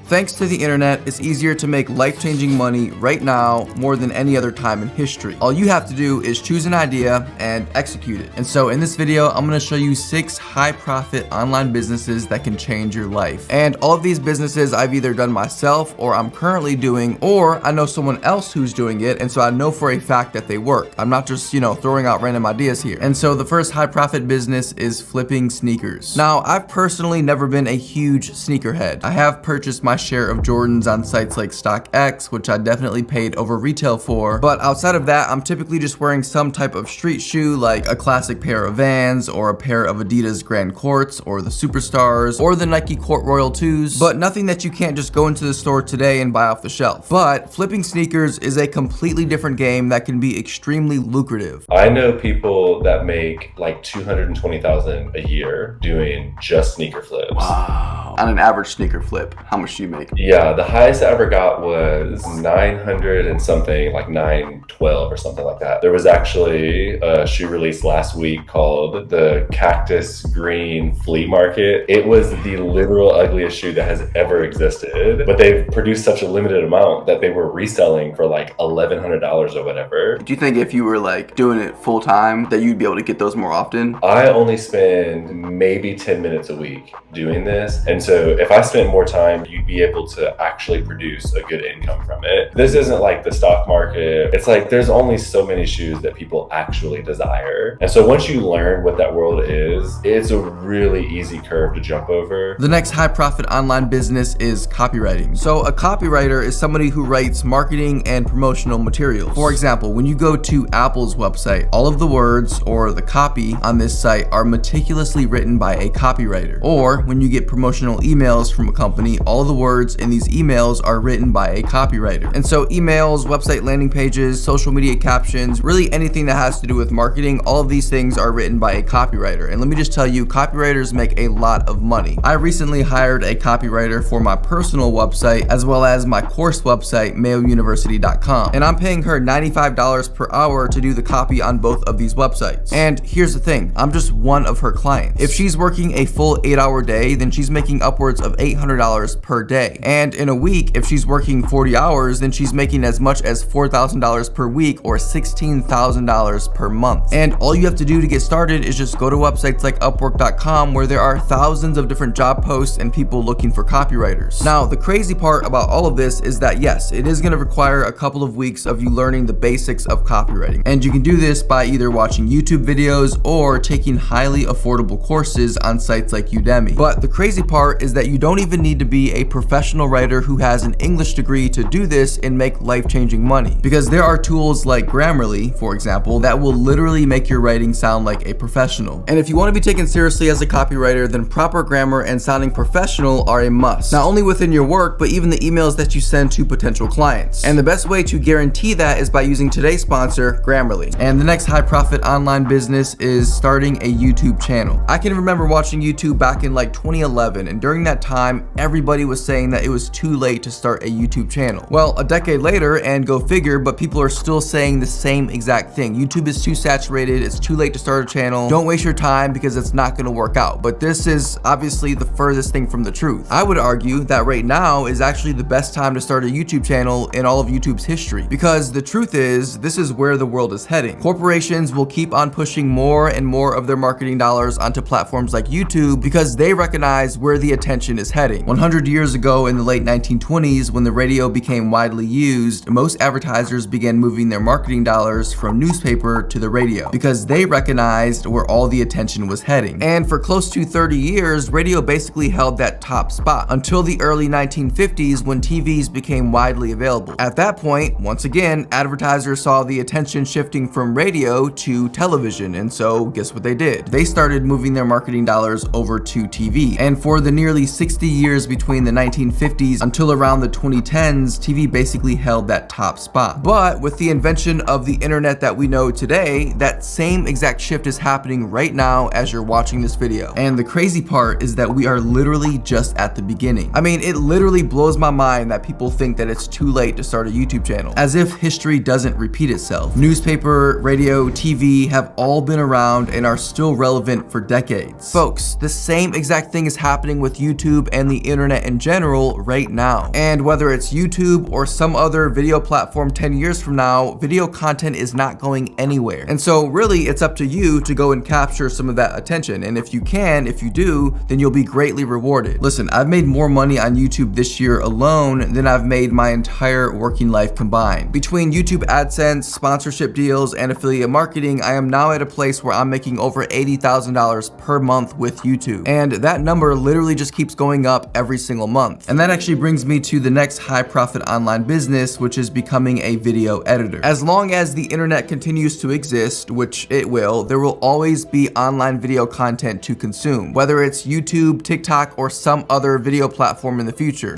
Thanks to the internet, it's easier to make life-changing money right now more than any other time in history. All you have to do is choose an idea and execute it. And so in this video, I'm gonna show you 6 high-profit online businesses that can change your life. And all of these businesses I've either done myself or I'm currently doing, or I know someone else who's doing it, and so I know for a fact that they work. I'm not just, throwing out random ideas here. And so the first high-profit business is flipping sneakers. Now, I've personally never been a huge sneakerhead. I have purchased my share of Jordans on sites like StockX, which I definitely paid over retail for, but outside of that, I'm typically just wearing some type of street shoe, like a classic pair of Vans or a pair of Adidas Grand Courts or the Superstars or the Nike Court Royal 2s, but nothing that you can't just go into the store today and buy off the shelf. But flipping sneakers is a completely different game that can be extremely lucrative. I know people that make like $220,000 a year doing just sneaker flips. Wow. On an average sneaker flip, how much do you make? Yeah, the highest I ever got was 900 and something, like 912 or something like that. There was actually a shoe release last week called the Cactus Green Flea Market. It was the literal ugliest shoe that has ever existed, but they've produced such a limited amount that they were reselling for like $1,100 or whatever. Do you think if you were like doing it full time that you'd be able to get those more often? I only spend maybe 10 minutes a week doing this. And so if I spent more time, you'd be able to actually produce a good income from it. This isn't like the stock market. It's like there's only so many shoes that people actually desire. And so once you learn what that world is, it's a really easy curve to jump over. The next high profit online business is copywriting. So a copywriter is somebody who writes marketing and promotional materials. For example, when you go to Apple's website, all of the words or the copy on this site are meticulously written by a copywriter. Or when you get promotional emails from a company, all the words in these emails are written by a copywriter. And so emails, website landing pages, social media captions, really anything that has to do with marketing, all of these things are written by a copywriter. And let me just tell you, copywriters make a lot of money. I recently hired a copywriter for my personal website as well as my course website, mayouniversity.com. And I'm paying her $95 per hour to do the copy on both of these websites. And here's the thing, I'm just one of her clients. If she's working a full 8-hour day, then she's making upwards of $800 per day. And in a week, if she's working 40 hours, then she's making as much as $4,000 per week or $16,000 per month. And all you have to do to get started is just go to websites like upwork.com, where there are thousands of different job posts and people looking for copywriters. Now, the crazy part about all of this is that yes, it is going to require a couple of weeks of you learning the basics of copywriting. And you can do this by either watching YouTube videos or taking highly affordable courses on sites like Udemy. But the crazy part is that you don't even need to be a professional writer who has an English degree to do this and make life-changing money. Because there are tools like Grammarly, for example, that will literally make your writing sound like a professional. And if you want to be taken seriously as a copywriter, then proper grammar and sounding professional are a must. Not only within your work, but even the emails that you send to potential clients. And the best way to guarantee that is by using today's sponsor, Grammarly. And the next high profit online business is starting a YouTube channel. I can remember watching YouTube back in like 2011, and during that time, everybody was saying that it was too late to start a YouTube channel. Well, a decade later, and go figure, but people are still saying the same exact thing. YouTube is too saturated, it's too late to start a channel, don't waste your time because it's not gonna work out. But this is obviously the furthest thing from the truth. I would argue that right now is actually the best time to start a YouTube channel in all of YouTube's history, because the truth is, this is where the world is heading. Corporations will keep on pushing more and more of their marketing dollars onto platforms like YouTube because they recognize where the attention is heading. 100 years ago in the late 1920s, when the radio became widely used, most advertisers began moving their marketing dollars from newspaper to the radio because they recognized where all the attention was heading. And for close to 30 years, radio basically held that top spot until the early 1950s when TVs became widely available. At that point, once again, advertisers saw the attention shifting from radio to television, and so guess what they did? They started moving their marketing dollars over to TV. And for the nearly 60 years between the 1950s until around the 2010s, TV basically held that top spot. But with the invention of the internet that we know today, that same exact shift is happening right now as you're watching this video. And the crazy part is that we are literally just at the beginning. I mean, it literally blows my mind that people think that it's too late to start a YouTube channel, as if history doesn't repeat itself. Newspaper, radio, TV have all been around and are still relevant for decades. Folks, the same exact thing is happening with YouTube and the internet in general. general right now. And whether it's YouTube or some other video platform 10 years from now, video content is not going anywhere. And so really it's up to you to go and capture some of that attention. And if you can, if you do, then you'll be greatly rewarded. Listen, I've made more money on YouTube this year alone than I've made my entire working life combined. Between YouTube AdSense, sponsorship deals, and affiliate marketing, I am now at a place where I'm making over $80,000 per month with YouTube. And that number literally just keeps going up every single month. And that actually brings me to the next high profit online business, which is becoming a video editor. As long as the internet continues to exist, which it will, there will always be online video content to consume, whether it's YouTube, TikTok, or some other video platform in the future.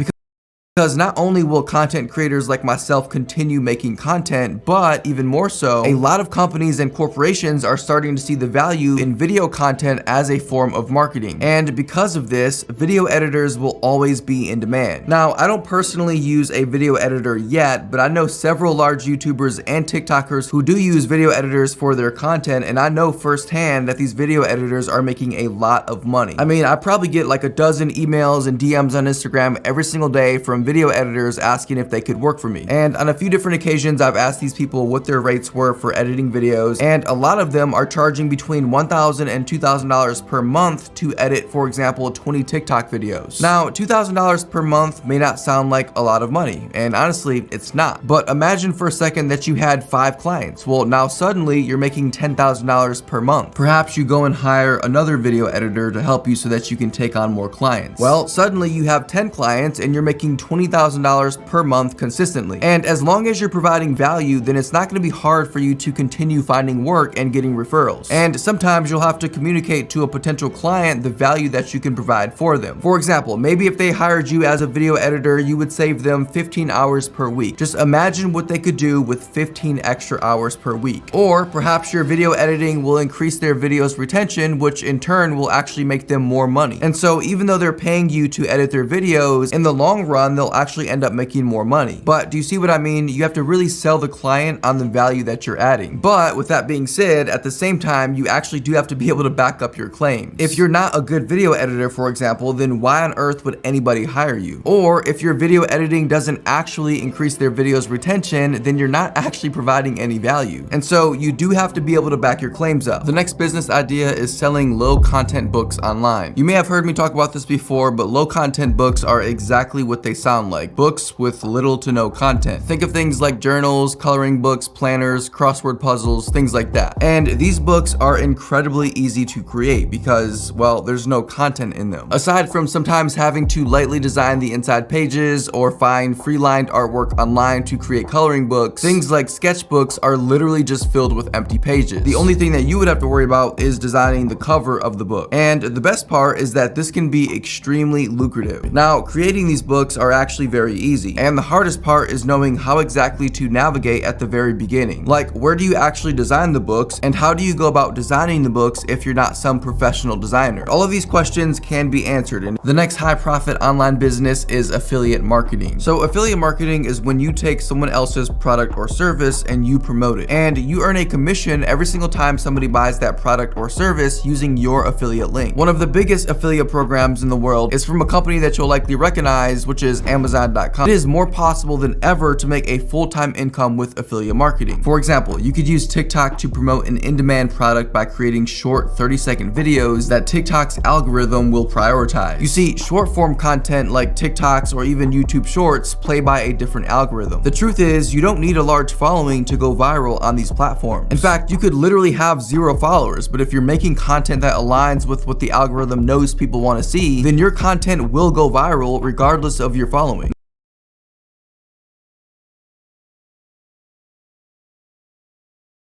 Because not only will content creators like myself continue making content, but even more so, a lot of companies and corporations are starting to see the value in video content as a form of marketing. And because of this, video editors will always be in demand. Now, I don't personally use a video editor yet, but I know several large YouTubers and TikTokers who do use video editors for their content, and I know firsthand that these video editors are making a lot of money. I mean, I probably get like a dozen emails and DMs on Instagram every single day from video editors asking if they could work for me. And on a few different occasions, I've asked these people what their rates were for editing videos, and a lot of them are charging between $1,000 and $2,000 per month to edit, for example, 20 TikTok videos. Now, $2,000 per month may not sound like a lot of money, and honestly, it's not. But imagine for a second that you had 5 clients. Well, now suddenly you're making $10,000 per month. Perhaps you go and hire another video editor to help you so that you can take on more clients. Well, suddenly you have 10 clients and you're making $20,000 per month consistently. And as long as you're providing value, then it's not going to be hard for you to continue finding work and getting referrals. And sometimes you'll have to communicate to a potential client the value that you can provide for them. For example, maybe if they hired you as a video editor, you would save them 15 hours per week. Just imagine what they could do with 15 extra hours per week. Or perhaps your video editing will increase their videos retention, which in turn will actually make them more money. And so even though they're paying you to edit their videos, in the long run, they'll actually end up making more money. But do you see what I mean? You have to really sell the client on the value that you're adding. But with that being said, at the same time, you actually do have to be able to back up your claims. If you're not a good video editor, for example, then why on earth would anybody hire you? Or if your video editing doesn't actually increase their videos retention, then you're not actually providing any value. And so you do have to be able to back your claims up. The next business idea is selling low content books online. You may have heard me talk about this before, but low content books are exactly what they sound like, books with little to no content. Think of things like journals, coloring books, planners, crossword puzzles, things like that. And these books are incredibly easy to create because, well, there's no content in them. Aside from sometimes having to lightly design the inside pages or find free-lined artwork online to create coloring books, things like sketchbooks are literally just filled with empty pages. The only thing that you would have to worry about is designing the cover of the book. And the best part is that this can be extremely lucrative. Now, creating these books are actually very easy, and the hardest part is knowing how exactly to navigate at the very beginning. Like, where do you actually design the books, and how do you go about designing the books if you're not some professional designer? All of these questions can be answered, and the next high profit online business is affiliate marketing. So affiliate marketing is when you take someone else's product or service and you promote it, and you earn a commission every single time somebody buys that product or service using your affiliate link. One of the biggest affiliate programs in the world is from a company that you'll likely recognize, which is Amazon.com. It is more possible than ever to make a full-time income with affiliate marketing. For example, you could use TikTok to promote an in-demand product by creating short 30-second videos that TikTok's algorithm will prioritize. You see, short-form content like TikToks or even YouTube Shorts play by a different algorithm. The truth is, you don't need a large following to go viral on these platforms. In fact, you could literally have 0 followers, but if you're making content that aligns with what the algorithm knows people want to see, then your content will go viral regardless of your following.